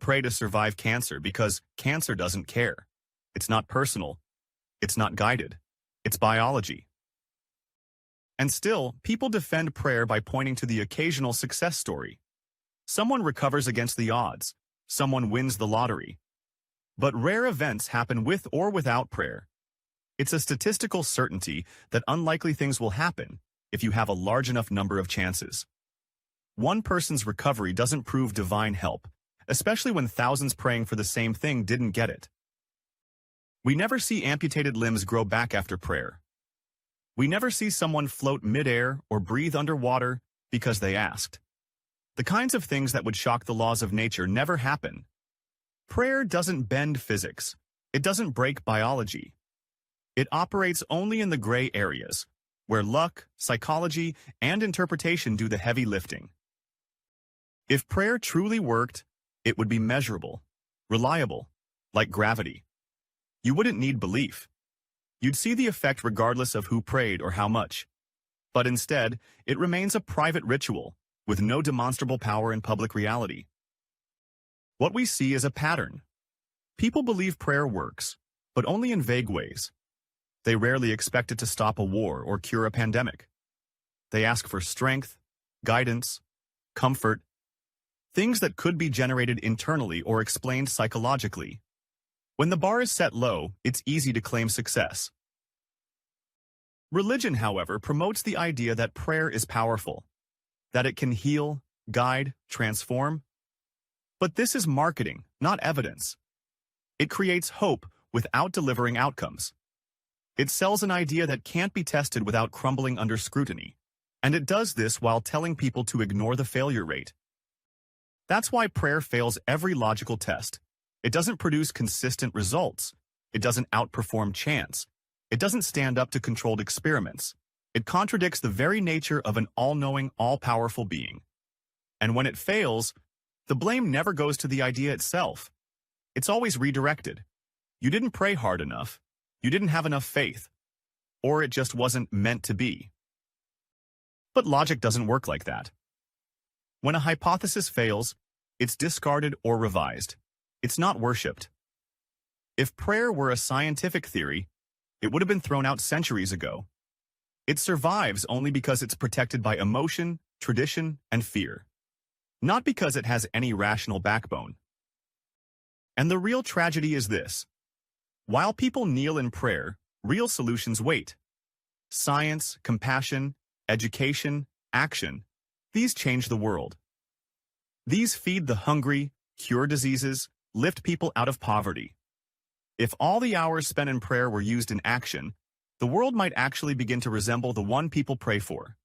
Pray to survive cancer because cancer doesn't care. It's not personal. It's not guided. It's biology. And still, people defend prayer by pointing to the occasional success story. Someone recovers against the odds. Someone wins the lottery. But rare events happen with or without prayer. It's a statistical certainty that unlikely things will happen if you have a large enough number of chances. One person's recovery doesn't prove divine help, especially when thousands praying for the same thing didn't get it. We never see amputated limbs grow back after prayer. We never see someone float midair or breathe underwater because they asked. The kinds of things that would shock the laws of nature never happen. Prayer doesn't bend physics. It doesn't break biology. It operates only in the gray areas, where luck, psychology, and interpretation do the heavy lifting. If prayer truly worked, it would be measurable, reliable, like gravity. You wouldn't need belief. You'd see the effect regardless of who prayed or how much. But instead, it remains a private ritual, with no demonstrable power in public reality. What we see is a pattern. People believe prayer works, but only in vague ways. They rarely expect it to stop a war or cure a pandemic. They ask for strength, guidance, comfort, things that could be generated internally or explained psychologically. When the bar is set low, it's easy to claim success. Religion, however, promotes the idea that prayer is powerful, that it can heal, guide, transform. But this is marketing, not evidence. It creates hope without delivering outcomes. It sells an idea that can't be tested without crumbling under scrutiny. And it does this while telling people to ignore the failure rate. That's why prayer fails every logical test. It doesn't produce consistent results. It doesn't outperform chance. It doesn't stand up to controlled experiments. It contradicts the very nature of an all-knowing, all-powerful being. And when it fails, the blame never goes to the idea itself. It's always redirected. You didn't pray hard enough. You didn't have enough faith. Or it just wasn't meant to be. But logic doesn't work like that. When a hypothesis fails, it's discarded or revised. It's not worshipped. If prayer were a scientific theory, it would have been thrown out centuries ago. It survives only because it's protected by emotion, tradition, and fear. Not because it has any rational backbone. And the real tragedy is this. While people kneel in prayer, real solutions wait. Science, compassion, education, action, these change the world. These feed the hungry, cure diseases, lift people out of poverty. If all the hours spent in prayer were used in action, the world might actually begin to resemble the one people pray for.